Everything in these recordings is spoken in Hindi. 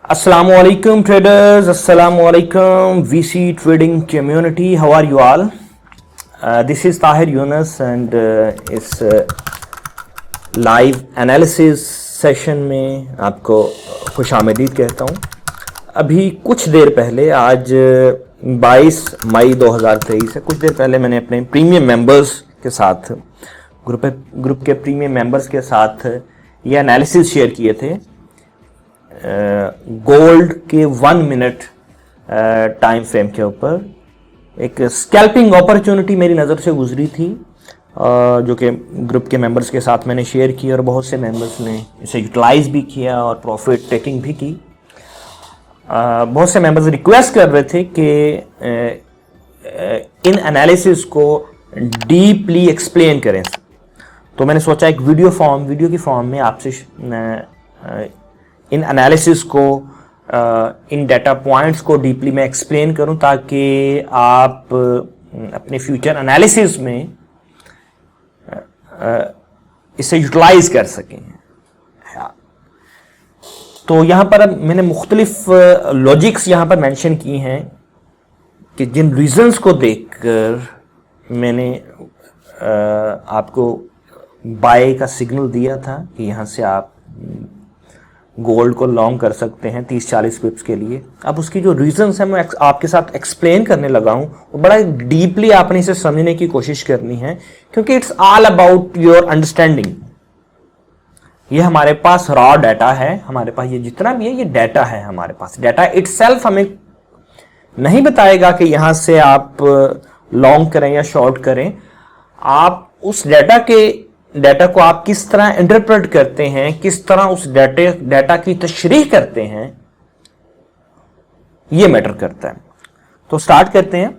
Assalamualaikum traders, Assalamualaikum VC trading community. How are you all? This is Tahir Yunus and इस लाइव एनालिसिस सेशन में आपको खुशामदीद कहता हूँ। अभी कुछ देर पहले आज 22 मई 2023 है, कुछ देर पहले मैंने अपने प्रीमियम मेंबर्स के साथ ग्रुप के प्रीमियम मेंबर्स के साथ ये एनालिसिस शेयर किए थे गोल्ड के 1 मिनट टाइम फ्रेम के ऊपर। एक स्कैल्पिंग अपॉर्चुनिटी मेरी नज़र से गुजरी थी जो कि ग्रुप के मेंबर्स के साथ मैंने शेयर की और बहुत से मेंबर्स ने इसे यूटिलाइज भी किया और प्रॉफिट टेकिंग भी की। बहुत से मेंबर्स रिक्वेस्ट कर रहे थे कि इन एनालिसिस को डीपली एक्सप्लेन करें, तो मैंने सोचा एक वीडियो की फॉर्म में आपसे इन एनालिसिस को इन डाटा पॉइंट्स को डीपली मैं एक्सप्लेन करूं ताकि आप अपने फ्यूचर एनालिसिस में इसे यूटिलाइज कर सकें। तो यहाँ पर अब मैंने मुख्तलिफ लॉजिक्स यहाँ पर मेंशन की हैं कि जिन रीजंस को देखकर मैंने आपको बाय का सिग्नल दिया था कि यहाँ से आप गोल्ड को लॉन्ग कर सकते हैं 30-40 पिप्स के लिए। अब उसकी जो रीजंस है मैं आपके साथ एक्सप्लेन करने लगा हूं और बड़ा डीपली आपने इसे समझने की कोशिश करनी है क्योंकि it's all about your understanding. ये हमारे पास रॉ डाटा है, हमारे पास ये जितना भी है ये डाटा है हमारे पास। डाटा इटसेल्फ हमें नहीं बताएगा कि यहां से आप लॉन्ग करें या शॉर्ट करें। आप उस डाटा को आप किस तरह इंटरप्रेट करते हैं, किस तरह उस डाटा की तशरीह करते हैं, यह मैटर करता है। तो स्टार्ट करते हैं।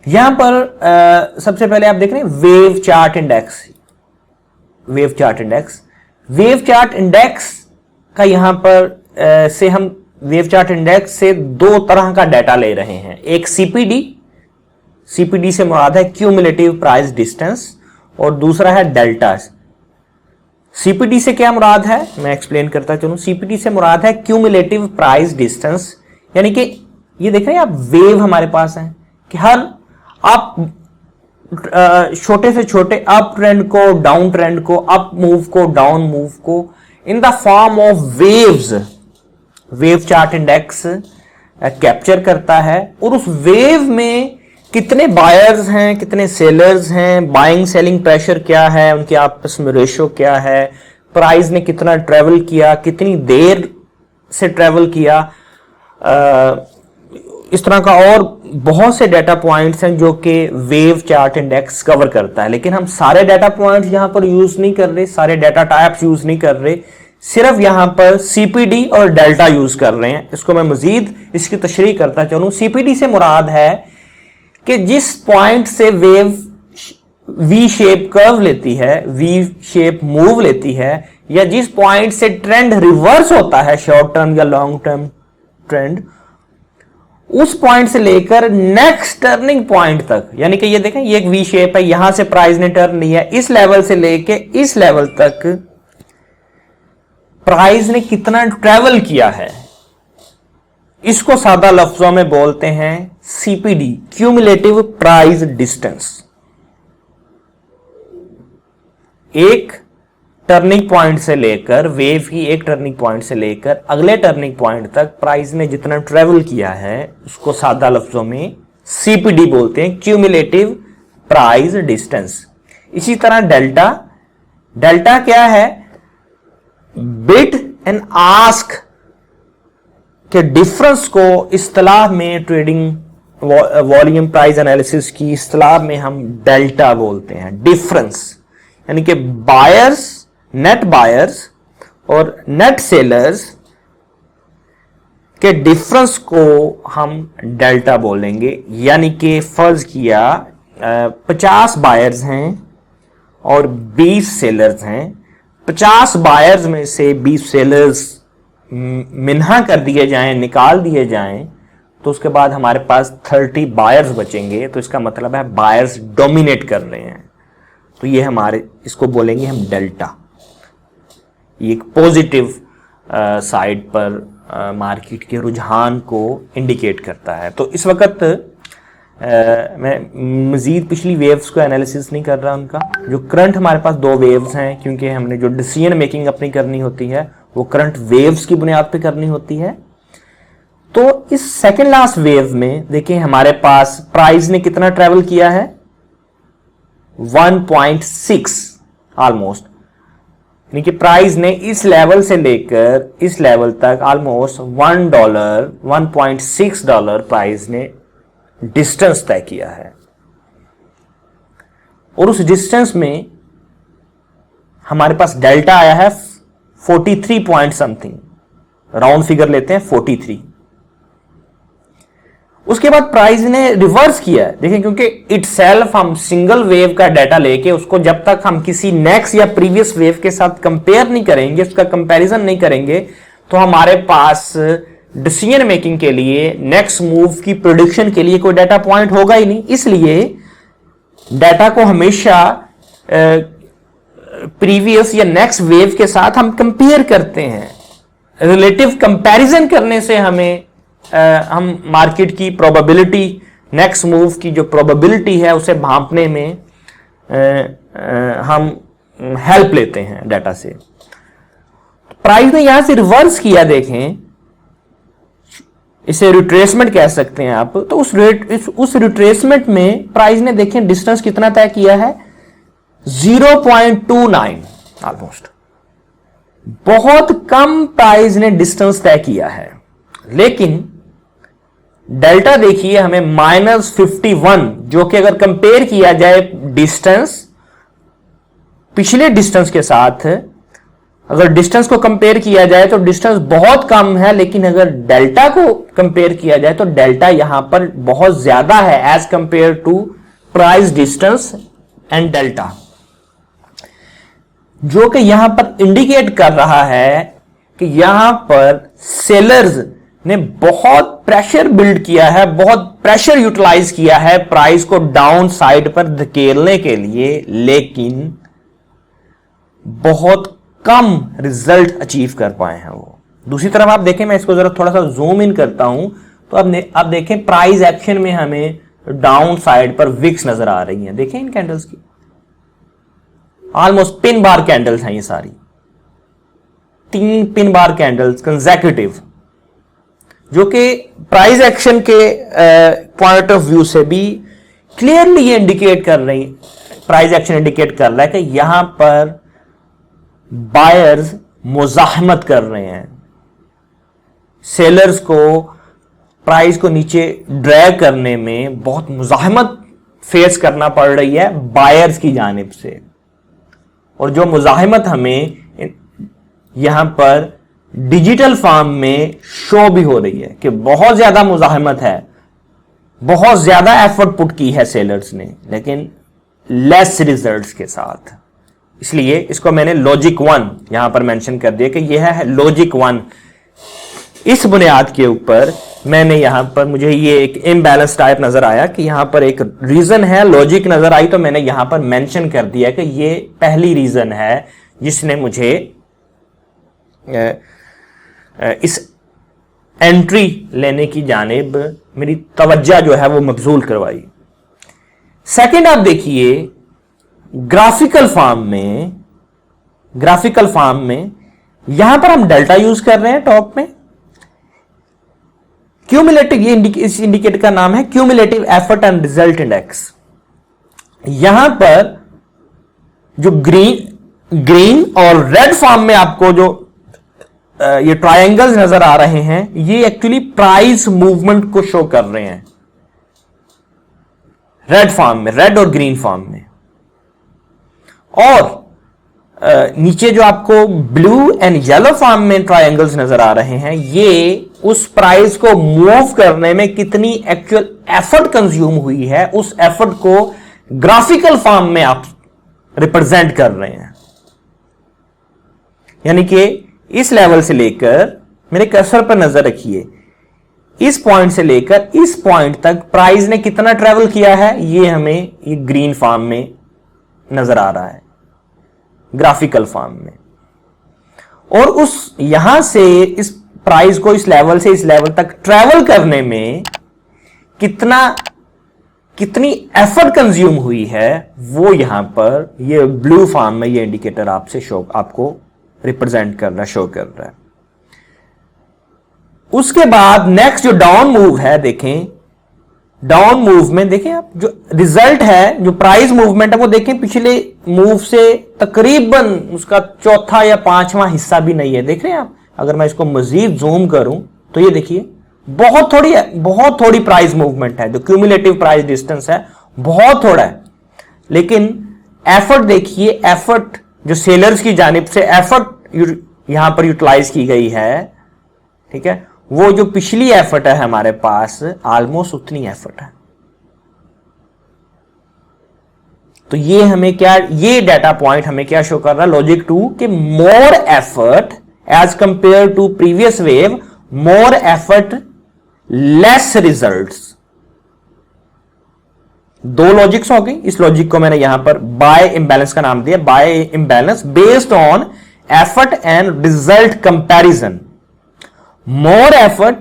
यहां पर सबसे पहले आप देख रहे हैं wave chart index. Wave chart index का यहां पर से हम वेव चार्ट इंडेक्स से दो तरह का डाटा ले रहे हैं। एक सीपीडी से मुराद है क्यूमुलेटिव प्राइस डिस्टेंस और दूसरा है डेल्टा। सीपीडी से क्या मुराद है मैं एक्सप्लेन करता चलूं। सीपीडी से मुराद है क्यूमुलेटिव प्राइस डिस्टेंस, यानी कि ये देख रहे हैं आप वेव हमारे पास है कि हर आप छोटे से छोटे अप ट्रेंड को, डाउन ट्रेंड को, अप मूव को, डाउन मूव को in the form of waves wave chart index capture करता है। और उस वेव में कितने बायर्स हैं, कितने सेलर्स हैं, बाइंग सेलिंग प्रेशर क्या है, उनके आपस में रेशो क्या है, प्राइस ने कितना ट्रेवल किया, कितनी देर से ट्रेवल किया, इस तरह का और बहुत से डाटा पॉइंट्स हैं जो कि वेव चार्ट इंडेक्स कवर करता है। लेकिन हम सारे डाटा पॉइंट्स यहां पर यूज नहीं कर रहे, सारे डाटा टाइप्स यूज नहीं कर रहे, सिर्फ यहां पर सीपीडी और डेल्टा यूज कर रहे हैं। इसको मैं मजीद इसकी तशरीह करता चलूं। सीपीडी से मुराद है कि जिस पॉइंट से वेव वी शेप कर्व लेती है, वी शेप मूव लेती है, या जिस पॉइंट से ट्रेंड रिवर्स होता है, शॉर्ट टर्म या लॉन्ग टर्म ट्रेंड, उस पॉइंट से लेकर नेक्स्ट टर्निंग पॉइंट तक, यानी कि ये देखें ये एक वी शेप है, यहां से प्राइस ने टर्न लिया, इस लेवल से लेके इस लेवल तक प्राइस ने कितना ट्रेवल किया है, इसको सादा लफ्जों में बोलते हैं सीपीडी, क्यूमुलेटिव प्राइस डिस्टेंस। एक टर्निंग पॉइंट से लेकर, वेव की एक टर्निंग पॉइंट से लेकर अगले टर्निंग पॉइंट तक प्राइस ने जितना ट्रेवल किया है उसको सादा लफ्जों में सीपीडी बोलते हैं, क्यूमुलेटिव प्राइस डिस्टेंस। इसी तरह डेल्टा क्या है? बिड एंड आस्क के डिफरेंस को इस्तिलाह में, ट्रेडिंग वॉल्यूम प्राइस एनालिसिस की इस्तिलाह में हम डेल्टा बोलते हैं। डिफरेंस यानी कि बायर्स, नेट बायर्स और नेट सेलर्स के डिफरेंस को हम डेल्टा बोलेंगे। यानी कि फर्ज किया 50 बायर्स हैं और 20 सेलर्स हैं, 50 बायर्स में से 20 सेलर्स मिन्हा कर दिए जाएं, निकाल दिए जाएं, तो उसके बाद हमारे पास 30 बायर्स बचेंगे। तो इसका मतलब है बायर्स डोमिनेट कर रहे हैं, तो ये हमारे इसको बोलेंगे हम डेल्टा। ये एक पॉजिटिव साइड पर मार्केट के रुझान को इंडिकेट करता है। तो इस वक्त मैं मज़ीद पिछली वेव्स को एनालिसिस नहीं कर रहा उनका। जो करंट हमारे पास दो वेव्स हैं, क्योंकि हमने जो डिसीजन मेकिंग अपनी करनी होती है वो करंट वेव्स की बुनियाद पे करनी होती है। तो इस सेकेंड लास्ट वेव में देखिए हमारे पास प्राइस ने कितना ट्रेवल किया है, 1.6 ऑलमोस्ट, यानी कि प्राइस ने इस लेवल से लेकर इस लेवल तक ऑलमोस्ट $1, $1.6 प्राइस ने डिस्टेंस तय किया है। और उस डिस्टेंस में हमारे पास डेल्टा आया है 43 पॉइंट समथिंग, राउंड फिगर लेते हैं 43। उसके बाद प्राइस ने रिवर्स किया है, देखिए, क्योंकि इटसेल्फ हम सिंगल वेव का डाटा लेके उसको जब तक हम किसी नेक्स्ट या प्रीवियस वेव के साथ कंपेयर नहीं करेंगे, उसका कंपैरिजन नहीं करेंगे, तो हमारे पास डिसीजन मेकिंग के लिए, नेक्स्ट मूव की प्रेडिक्शन के लिए कोई डाटा पॉइंट होगा ही नहीं। इसलिए डाटा को हमेशा प्रीवियस या नेक्स्ट वेव के साथ हम कंपेयर करते हैं। रिलेटिव कंपैरिजन करने से हमें हम मार्केट की प्रोबेबिलिटी, नेक्स्ट मूव की जो प्रोबेबिलिटी है उसे भांपने में हम हेल्प लेते हैं डाटा से। प्राइस ने यहां से रिवर्स किया, देखें, इसे रिट्रेसमेंट कह सकते हैं आप। तो उस रिट्रेसमेंट में प्राइस ने देखें डिस्टेंस कितना तय किया है, 0.29 ऑलमोस्ट। बहुत कम प्राइस ने डिस्टेंस तय किया है, लेकिन डेल्टा देखिए हमें -51, जो कि अगर कंपेयर किया जाए डिस्टेंस पिछले डिस्टेंस के साथ, अगर डिस्टेंस को कंपेयर किया जाए तो डिस्टेंस बहुत कम है, लेकिन अगर डेल्टा को कंपेयर किया जाए तो डेल्टा यहां पर बहुत ज्यादा है as compare to price, distance and delta, जो कि यहां पर इंडिकेट कर रहा है कि यहां पर सेलर्स ने बहुत प्रेशर बिल्ड किया है, बहुत प्रेशर यूटिलाइज किया है प्राइस को डाउन साइड पर धकेलने के लिए, लेकिन बहुत कम रिजल्ट अचीव कर पाए हैं वो। दूसरी तरफ आप देखें, मैं इसको जरा थोड़ा सा जूम इन करता हूं, तो अब देखें प्राइस एक्शन में हमें डाउन साइड पर विक्स नजर आ रही हैं। देखें इन कैंडल्स की, ऑलमोस्ट पिन बार कैंडल्स हैं ये सारी, 3 पिन बार कैंडल्स कंसेक्यूटिव, जो कि प्राइस एक्शन के पॉइंट ऑफ व्यू से भी क्लियरली ये इंडिकेट कर रही, प्राइस एक्शन इंडिकेट कर रहा है कि यहां पर बायर्स मुजाहमत कर रहे हैं, सेलर्स को प्राइस को नीचे ड्रैग करने में बहुत मुजाहमत फेस करना पड़ रही है बायर्स की जानिब से। और जो मुजाहमत हमें यहां पर डिजिटल फॉर्म में शो भी हो रही है कि बहुत ज्यादा मुजाहमत है, बहुत ज्यादा एफर्ट पुट की है सेलर्स ने, लेकिन लेस रिजल्ट्स के साथ। इसलिए इसको मैंने लॉजिक 1 यहां पर मेंशन कर दिया कि यह है लॉजिक 1। इस बुनियाद के ऊपर मैंने यहां पर, मुझे ये एक इम्बैलेंस टाइप नजर आया कि यहां पर एक रीजन है, लॉजिक नजर आई, तो मैंने यहां पर मेंशन कर दिया कि ये पहली रीजन है जिसने मुझे इस एंट्री लेने की जानिब मेरी तवज्जो जो है वो मबजूल करवाई। सेकंड आप देखिए ग्राफिकल फॉर्म में यहां पर हम डेल्टा यूज कर रहे हैं टॉप में, क्यूमुलेटिव, ये इस इंडिकेटर का नाम है cumulative effort and result index. यहां पर जो ग्रीन और रेड फॉर्म में आपको जो ये ट्रायंगल्स नजर आ रहे हैं, ये एक्चुअली प्राइस मूवमेंट को शो कर रहे हैं रेड फॉर्म में, रेड और ग्रीन फॉर्म में। और नीचे जो आपको ब्लू एंड येलो फॉर्म में ट्रायंगल्स नजर आ रहे हैं, ये उस प्राइस को मूव करने में कितनी एक्चुअल एफर्ट कंज्यूम हुई है, उस एफर्ट को ग्राफिकल फॉर्म में आप रिप्रेजेंट कर रहे हैं। यानी कि इस लेवल से लेकर, मेरे कर्सर पर नजर रखिए, इस पॉइंट से लेकर इस पॉइंट तक प्राइस ने कितना ट्रेवल किया है, ये हमें ये ग्रीन फॉर्म में नजर आ रहा है, ग्राफिकल फॉर्म में। और उस यहां से इस प्राइस को इस लेवल से इस लेवल तक ट्रेवल करने में कितनी एफर्ट कंज्यूम हुई है, वो यहां पर ये ब्लू फॉर्म में ये इंडिकेटर आपको रिप्रेजेंट कर रहा है, शो कर रहा है। उसके बाद नेक्स्ट जो डाउन मूव है, देखें डाउन मूव में देखें आप जो रिजल्ट है, जो प्राइस मूवमेंट है वो देखें पिछले मूव से तकरीबन उसका चौथा या पांचवां हिस्सा भी नहीं है। देख रहे हैं आप, अगर मैं इसको मजीद जूम करूं तो ये देखिए बहुत थोड़ी प्राइस मूवमेंट है, जो क्यूमुलेटिव प्राइस डिस्टेंस है बहुत थोड़ा है। लेकिन एफर्ट देखिए, एफर्ट जो सेलर्स की जानिब से एफर्ट यहां पर यूटिलाइज की गई है, ठीक है, वो जो पिछली एफर्ट है हमारे पास ऑलमोस्ट उतनी एफर्ट है। तो ये हमें क्या, ये डाटा पॉइंट हमें क्या शो कर रहा है, लॉजिक 2 के more effort as compare to previous wave, more effort less results. दो लॉजिक्स हो गई। इस लॉजिक को मैंने यहां पर बाय इम्बैलेंस का नाम दिया, by imbalance based on effort and result comparison. More effort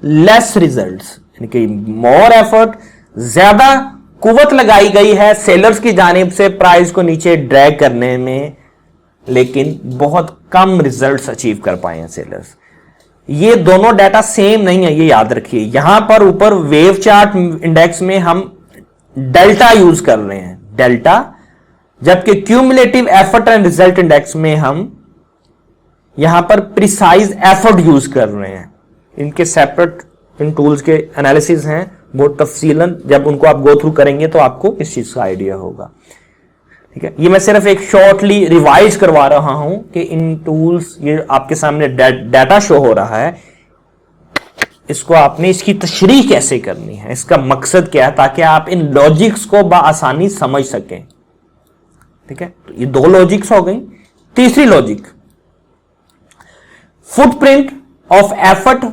less results, यानी कि मोर एफर्ट, ज्यादा कुवत लगाई गई है सेलर्स की जानिब से प्राइस को नीचे ड्रैग करने में, लेकिन बहुत कम रिजल्ट्स अचीव कर पाए हैं सेलर्स। ये दोनों डाटा सेम नहीं है, ये याद रखिए। यहां पर ऊपर वेव चार्ट इंडेक्स में हम डेल्टा यूज कर रहे हैं, डेल्टा, जबकि cumulative effort and result index में हम यहां पर प्रिसाइज एफर्ट यूज कर रहे हैं। इनके सेपरेट इन टूल्स के एनालिसिस हैं, बहुत तफसीलन जब उनको आप गो थ्रू करेंगे तो आपको इस चीज का आइडिया होगा, ठीक है। ये मैं सिर्फ एक शॉर्टली रिवाइज करवा रहा हूं कि इन टूल्स, ये आपके सामने डाटा शो हो रहा है, इसको आपने इसकी तशरीह कैसे करनी है, इसका मकसद क्या है, ताकि आप इन लॉजिक्स को बआसानी समझ सकें, ठीक है। तो ये दो लॉजिक्स हो गई। तीसरी logic, footprint of effort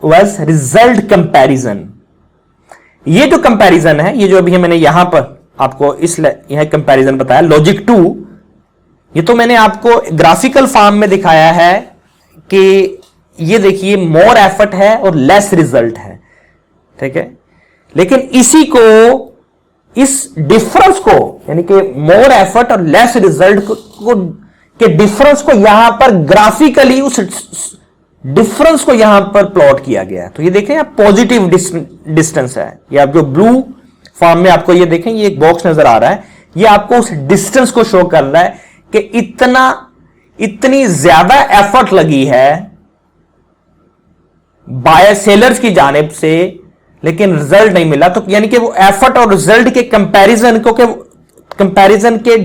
versus result comparison. ये जो कंपैरिजन है, ये जो अभी मैंने यहां पर आपको यह कंपैरिजन बताया लॉजिक 2, ये तो मैंने आपको ग्राफिकल फॉर्म में दिखाया है कि ये देखिए मोर एफर्ट है और लेस रिजल्ट है, ठीक है। लेकिन इसी को, इस डिफरेंस को, यानी कि मोर एफर्ट और लेस रिजल्ट को के डिफरेंस को यहां पर ग्राफिकली उस डिफरेंस को यहां पर प्लॉट किया गया है। तो ये देखें आप, पॉजिटिव डिस्टेंस है, ये आप जो ब्लू फॉर्म में आपको ये देखें, ये एक बॉक्स नजर आ रहा है, ये आपको उस डिस्टेंस को शो कर रहा है कि इतनी ज्यादा एफर्ट लगी है बायर सेलर्स की जानिब से, लेकिन रिजल्ट नहीं मिला। तो यानी कि वो एफर्ट और रिजल्ट के कंपैरिजन के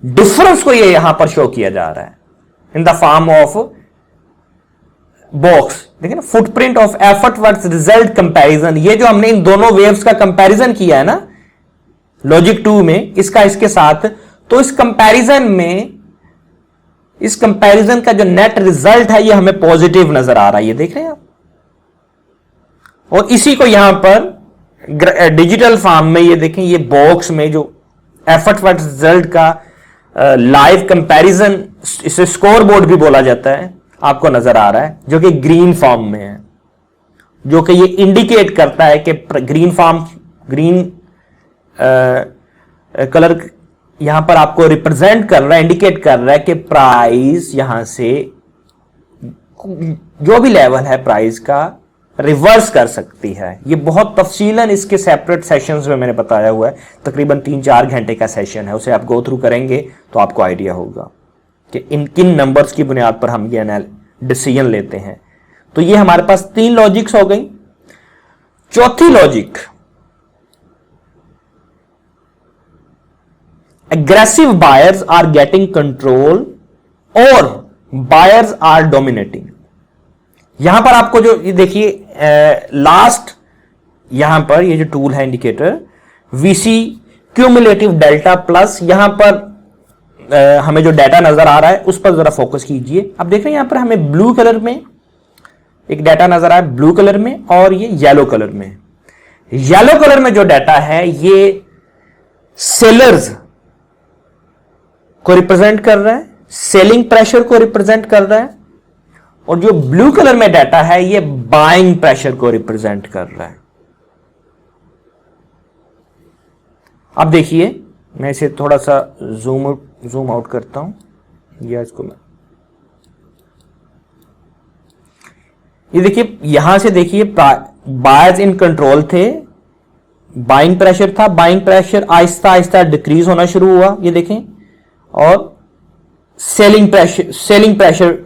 डिफरेंस को ये यहां पर शो किया जा रहा है in the form of box. देखिए ना, footprint of effort versus result comparison. ये जो हमने इन दोनों वेव्स का कंपैरिजन किया है ना लॉजिक 2 में, इसका इसके साथ, तो इस कंपैरिजन में, इस कंपैरिजन का जो नेट रिजल्ट है ये हमें पॉजिटिव नजर आ रहा है, ये देख रहे हैं आप। और इसी को यहां पर डिजिटल फॉर्म में ये देखें, ये बॉक्स में जो एफर्ट वर्सेस रिजल्ट का लाइव कंपैरिजन, इसे स्कोर बोर्ड भी बोला जाता है, आपको नजर आ रहा है, जो कि ग्रीन फॉर्म में है, जो कि ये इंडिकेट करता है कि ग्रीन कलर यहां पर आपको रिप्रेजेंट कर रहा है, इंडिकेट कर रहा है कि प्राइस यहां से जो भी लेवल है प्राइस का रिवर्स कर सकती है। ये बहुत तफसीलन इसके सेपरेट सेशंस में मैंने बताया हुआ है, तकरीबन 3-4 घंटे का सेशन है, उसे आप गो थ्रू करेंगे तो आपको आइडिया होगा कि इन किन नंबर्स की बुनियाद पर हम ये डिसीजन लेते हैं। तो ये हमारे पास 3 लॉजिक्स हो गई। चौथी logic, aggressive buyers are getting control और बायर्स आर डोमिनेटिंग। यहां पर आपको जो ये देखिए लास्ट, यहां पर ये जो टूल है indicator VC cumulative delta plus, यहां पर हमें जो डाटा नजर आ रहा है उस पर जरा फोकस कीजिए। अब देख रहे हैं यहां पर हमें ब्लू कलर में एक डाटा नजर आ रहा है, ब्लू कलर में, और ये येलो कलर में। येलो कलर में जो डाटा है ये सेलर्स को रिप्रेजेंट कर रहा है, सेलिंग प्रेशर को रिप्रेजेंट कर रहा है, और जो ब्लू कलर में डाटा है ये बाइंग प्रेशर को रिप्रेजेंट कर रहा है। अब देखिए, मैं इसे थोड़ा सा जूम आउट करता हूं, या इसको मैं, ये देखिए, यहां से देखिए बायर्स इन कंट्रोल थे, बाइंग प्रेशर था, buying pressure Aahista Aahista decrease होना शुरू हुआ, ये देखें, और सेलिंग प्रेशर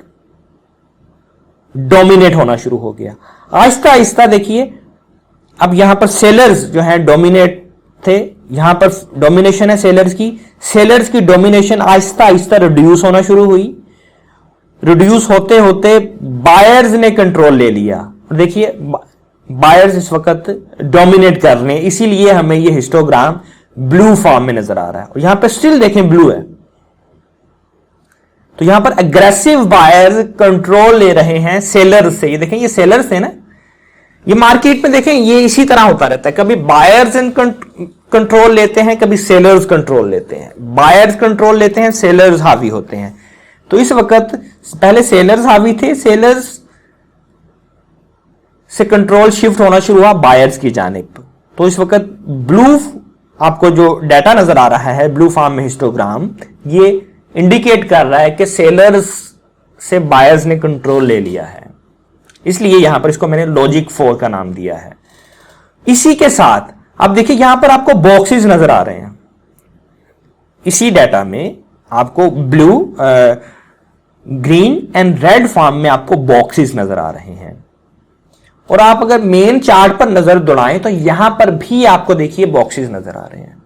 डोमिनेट होना शुरू हो गया आहिस्ता आहिस्ता। देखिए अब यहां पर सेलर्स जो है डोमिनेट थे, यहां पर डोमिनेशन है सेलर्स की डोमिनेशन आहिस्ता आहिस्ता रिड्यूस होना शुरू हुई, रिड्यूस होते होते बायर्स ने कंट्रोल ले लिया। देखिए बायर्स इस वक्त डोमिनेट कर रहे हैं, इसीलिए हमें ये हिस्टोग्राम ब्लू फॉर्म में नजर आ रहा है, और यहां पर स्टिल देखें ब्लू है। तो यहां पर एग्रेसिव बायर्स कंट्रोल ले रहे हैं सेलर्स से। ये देखें, ये सेलर्स है ना, ये मार्केट में देखें ये इसी तरह होता रहता है, कभी बायर्स इन कंट्रोल लेते हैं, कभी सेलर्स कंट्रोल लेते हैं, बायर्स कंट्रोल लेते हैं, सेलर्स हावी होते हैं। तो इस वक्त पहले सेलर्स हावी थे, सेलर्स से कंट्रोल शिफ्ट होना शुरू हुआ बायर्स की जानिब। तो इस वक्त ब्लू आपको जो डाटा नजर आ रहा है ब्लू फॉर्म में हिस्टोग्राम, ये इंडिकेट कर रहा है कि सेलर्स से बायर्स ने कंट्रोल ले लिया है, इसलिए यहां पर इसको मैंने लॉजिक 4 का नाम दिया है। इसी के साथ अब देखिए यहां पर आपको बॉक्सेस नजर आ रहे हैं, इसी डाटा में आपको blue, green and red form में आपको बॉक्सेस नजर आ रहे हैं, और आप अगर मेन चार्ट पर नजर दौड़ाएं तो यहां पर भी आपको देखिए बॉक्सेस नजर आ रहे हैं।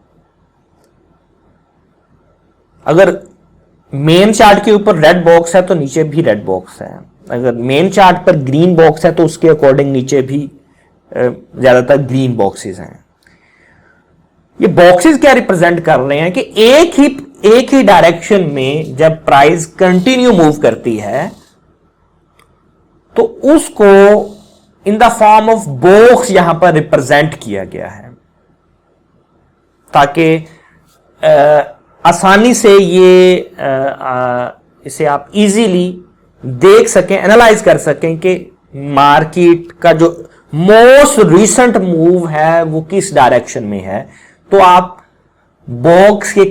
अगर मेन चार्ट के ऊपर रेड बॉक्स है तो नीचे भी रेड बॉक्स है, अगर मेन चार्ट पर ग्रीन बॉक्स है तो उसके अकॉर्डिंग नीचे भी ज्यादातर ग्रीन बॉक्सेस हैं। ये बॉक्सेस क्या रिप्रेजेंट कर रहे हैं कि एक ही डायरेक्शन में जब प्राइस कंटिन्यू मूव करती है तो उसको in the form of box यहां पर रिप्रेजेंट किया गया है, ताकि आसानी से ये इसे आप इजीली देख सकें, एनालाइज कर सकें कि मार्केट का जो मोस्ट रिसेंट मूव है वो किस डायरेक्शन में है। तो आप बॉक्स के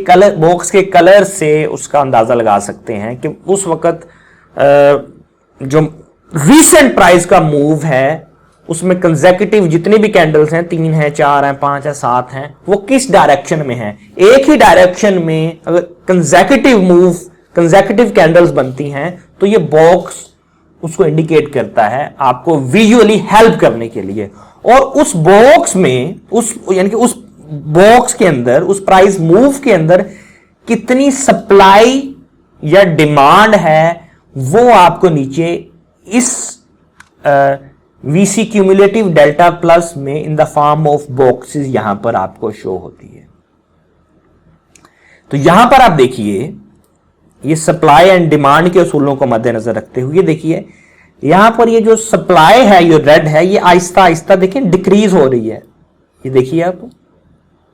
कलर से उसका अंदाजा लगा सकते हैं कि उस वक्त जो रिसेंट प्राइस का मूव है उसमें कंसेक्यूटिव जितनी भी कैंडल्स हैं, 3 हैं, 4 हैं, 5 हैं, 7 हैं, वो किस डायरेक्शन में है। एक ही डायरेक्शन में अगर कंसेक्यूटिव कैंडल्स बनती हैं तो ये बॉक्स उसको इंडिकेट करता है आपको विजुअली हेल्प करने के लिए। और उस बॉक्स में यानी कि उस बॉक्स के अंदर, उस प्राइस मूव के अंदर कितनी सप्लाई या डिमांड है वो आपको नीचे इस वीसी क्यूमुलेटिव डेल्टा प्लस में in the form of boxes यहां पर आपको शो होती है। तो यहां पर आप देखिए ये सप्लाई एंड डिमांड के असूलों को मद्देनजर रखते हुए देखिए यहां पर ये जो सप्लाई है, ये रेड है, ये आहिस्ता आहिस्ता देखिए डिक्रीज हो रही है। ये देखिए आप,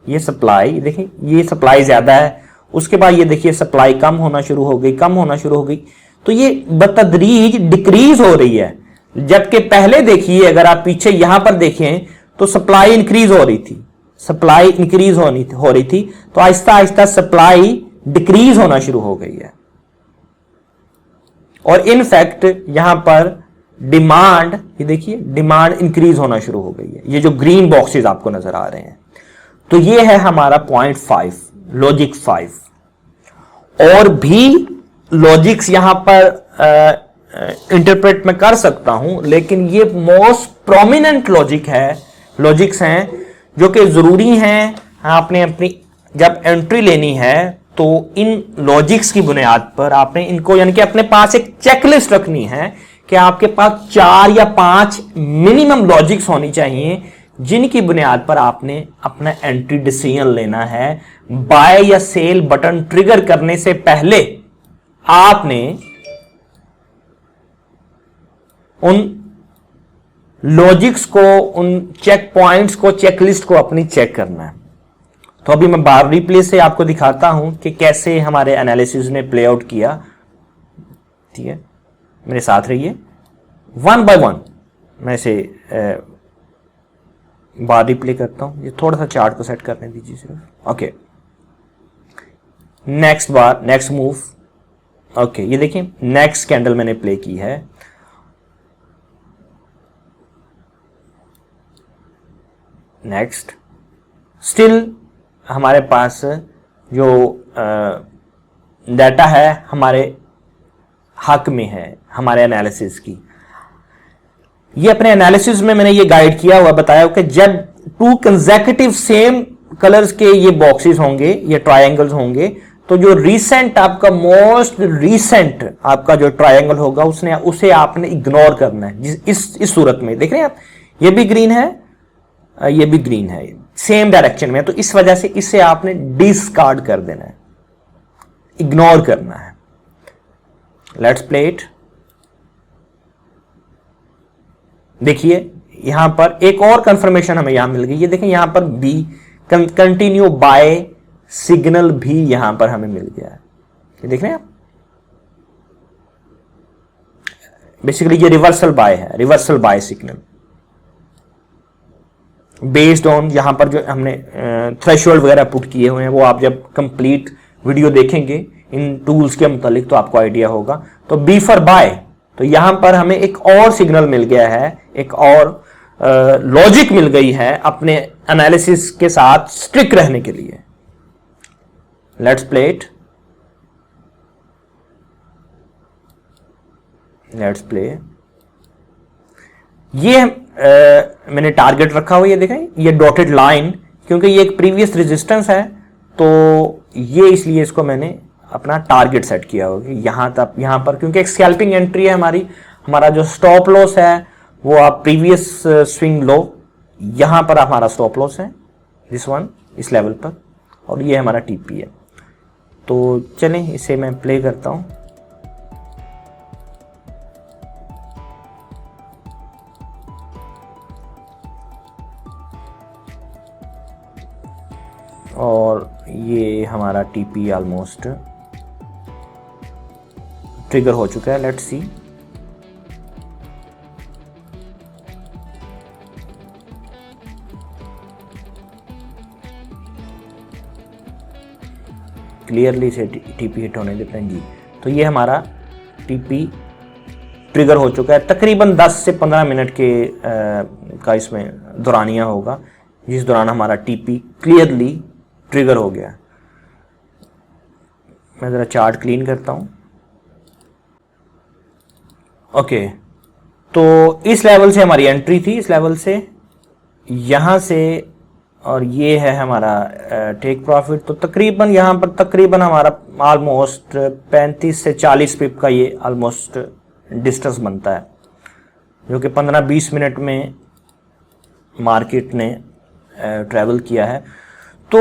ये सप्लाई देखिए, ये सप्लाई ज्यादा है, उसके बाद ये देखिए सप्लाई कम होना शुरू हो गई, तो ये बतदरीज डिक्रीज हो रही है। जबकि पहले देखिए अगर आप पीछे यहां पर देखें तो सप्लाई इंक्रीज हो रही थी, तो आहिस्ता आहिस्ता सप्लाई डिक्रीज होना शुरू हो गई है। और इनफैक्ट यहां पर डिमांड, ये देखिए डिमांड इंक्रीज होना शुरू हो गई है। ये जो ग्रीन बॉक्सेस आपको नजर आ रहे हैं, तो ये है हमारा पॉइंट 5, लॉजिक 5। और भी लॉजिक्स यहां पर इंटरप्रेट में कर सकता हूं, लेकिन ये मोस्ट प्रोमिनेंट लॉजिक्स हैं जो कि जरूरी हैं। आपने अपनी जब एंट्री लेनी है तो इन लॉजिक्स की बुनियाद पर आपने इनको यानी कि अपने पास एक चेकलिस्ट रखनी है कि आपके पास 4 या 5 मिनिमम लॉजिक्स होनी चाहिए जिनकी बुनियाद पर आपने अपना एंट्री डिसीजन लेना है। बाय या सेल बटन ट्रिगर करने से पहले आपने उन लॉजिक्स को, उन चेक पॉइंट्स को, चेकलिस्ट को अपनी चेक करना है। तो अभी मैं बार रिप्ले से आपको दिखाता हूं कि कैसे हमारे एनालिसिस ने प्ले आउट किया ठीक है, मेरे साथ रहिए। वन बाय वन मैं इसे बार रिप्ले करता हूं। ये थोड़ा सा चार्ट को सेट करने दीजिए सिर्फ। ओके, नेक्स्ट बार, नेक्स्ट मूव। ओके, ये देखिए नेक्स्ट कैंडल मैंने प्ले की है। नेक्स्ट, स्टिल हमारे पास जो डाटा है हमारे हक में है, हमारे एनालिसिस की। ये अपने एनालिसिस में मैंने ये गाइड किया हुआ, बताया कि जब टू कंसेक्यूटिव सेम कलर्स के ये बॉक्सेस होंगे, ये ट्रायंगल्स होंगे, तो जो रीसेंट आपका मोस्ट रीसेंट आपका जो ट्रायंगल होगा उसे आपने इग्नोर करना है। इस सूरत में देख रहे हैं आप, ये भी ग्रीन है, ये भी ग्रीन है, सेम डायरेक्शन में, तो इस वजह से इसे आपने डिस्कार्ड कर देना है, इग्नोर करना है। Let's play it. देखिए यहां पर एक और कंफर्मेशन हमें यहां मिल गई। ये देखें यहां पर बी कंटिन्यू बाय सिग्नल भी यहां पर हमें मिल गया है। ये देख रहे हैं आप, बेसिकली ये रिवर्सल बाय है, reversal buy signal based on यहां पर जो हमने थ्रेशोल्ड वगैरह पुट किए हुए हैं, वो आप जब कंप्लीट वीडियो देखेंगे इन टूल्स के मुतालिक तो आपको आइडिया होगा। तो बी फॉर बाय, तो यहां पर हमें एक और सिग्नल मिल गया है, एक और लॉजिक मिल गई है अपने एनालिसिस के साथ स्ट्रिक्ट रहने के लिए। Let's play it, let's play. ये मैंने टारगेट रखा हुआ, ये देखें ये डॉटेड लाइन, क्योंकि ये एक प्रीवियस रेजिस्टेंस है, तो ये इसलिए इसको मैंने अपना टारगेट सेट किया होगा यहां तक, यहां पर, क्योंकि एक स्कैल्पिंग एंट्री है हमारी। हमारा जो स्टॉप लॉस है वो आप प्रीवियस स्विंग लो, यहां पर हमारा स्टॉप लॉस है दिस वन, इस लेवल पर, और ये हमारा टीपी है। तो चलें इसे मैं प्ले करता हूं। और ये हमारा टीपी ऑलमोस्ट ट्रिगर हो चुका है। लेट्स सी, क्लियरली इसे टीपी हिट होने देते हैं जी। तो ये हमारा टीपी ट्रिगर हो चुका है। तकरीबन 10 से 15 मिनट के का इसमें दौरानिया होगा, जिस दौरान हमारा टीपी क्लियरली ट्रिगर हो गया। मैं ज़रा चार्ट क्लीन करता हूँ। ओके, तो इस लेवल से हमारी एंट्री थी, इस लेवल से, यहाँ से, और ये है हमारा टेक प्रॉफिट। तो तकरीबन यहाँ पर तकरीबन हमारा ऑलमोस्ट 35 से 40 पिप का ये ऑलमोस्ट डिस्टेंस बनता है, जो कि 15-20 मिनट में मार्केट ने ट्रैवल किया है। तो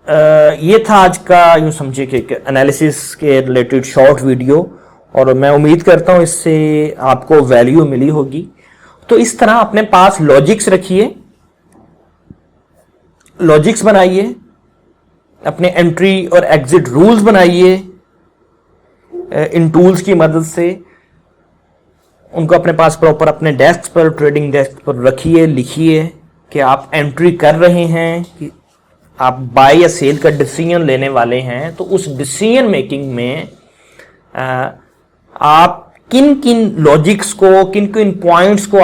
ये था आज का, यूँ समझिए कि एनालिसिस के रिलेटेड शॉर्ट वीडियो, और मैं उम्मीद करता हूँ इससे आपको वैल्यू मिली होगी। तो इस तरह अपने पास लॉजिक्स रखिए, लॉजिक्स बनाइए, अपने एंट्री और एग्जिट रूल्स बनाइए इन टूल्स की मदद से, उनको अपने पास प्रॉपर अपने डेस्क पर, ट्रेडिंग डेस्क पर रखिए, लिखिए कि आप एंट्री कर रहे हैं, कि आप बाय या सेल का डिसीजन लेने वाले हैं। तो उस डिसीजन मेकिंग में आप किन किन लॉजिक्स को, किन किन पॉइंट्स को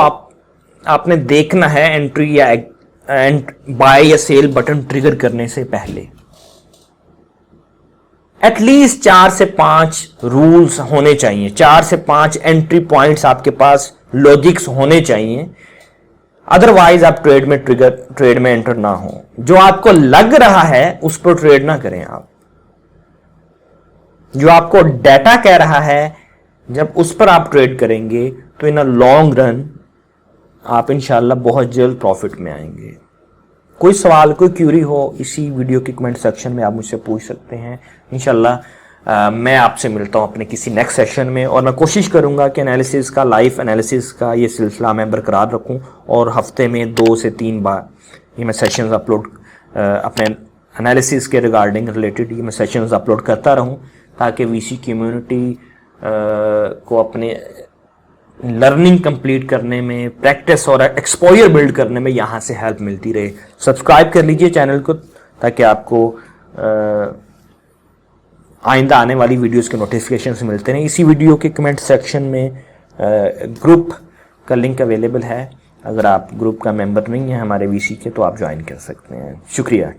आपने देखना है एंट्री या बाय या सेल बटन ट्रिगर करने से पहले। एटलीस्ट 4 से 5 रूल्स होने चाहिए, 4 से 5 एंट्री पॉइंट्स आपके पास लॉजिक्स होने चाहिए, अदरवाइज आप ट्रेड में एंटर ना हो। जो आपको लग रहा है उस पर ट्रेड ना करें आप, जो आपको डाटा कह रहा है जब उस पर आप ट्रेड करेंगे तो इन अ लॉन्ग रन आप इंशाल्लाह बहुत जल्द प्रॉफिट में आएंगे। कोई सवाल, कोई क्यूरी हो, इसी वीडियो के कमेंट सेक्शन में आप मुझसे पूछ सकते हैं। इंशाल्लाह मैं आपसे मिलता हूं अपने किसी नेक्स्ट सेशन में, और मैं कोशिश करूंगा कि एनालिसिस का, लाइफ एनालिसिस का ये सिलसिला मैं बरकरार रखूं, और हफ्ते में 2 से 3 बार ये मैं सेशंस अपलोड, अपने एनालिसिस के रिगार्डिंग रिलेटेड ये मैं सेशंस अपलोड करता रहूं, ताकि वीसी कम्युनिटी को अपने लर्निंग कंप्लीट करने में, प्रैक्टिस और एक्सपोजर बिल्ड करने में यहाँ से हेल्प मिलती रहे। सब्सक्राइब कर लीजिए चैनल को ताकि आपको आइंदा आने वाली वीडियोस के नोटिफिकेशन मिलते रहें। इसी वीडियो के कमेंट सेक्शन में ग्रुप का लिंक अवेलेबल है। अगर आप ग्रुप का मेंबर नहीं हैं हमारे वीसी के तो आप ज्वाइन कर सकते हैं। शुक्रिया।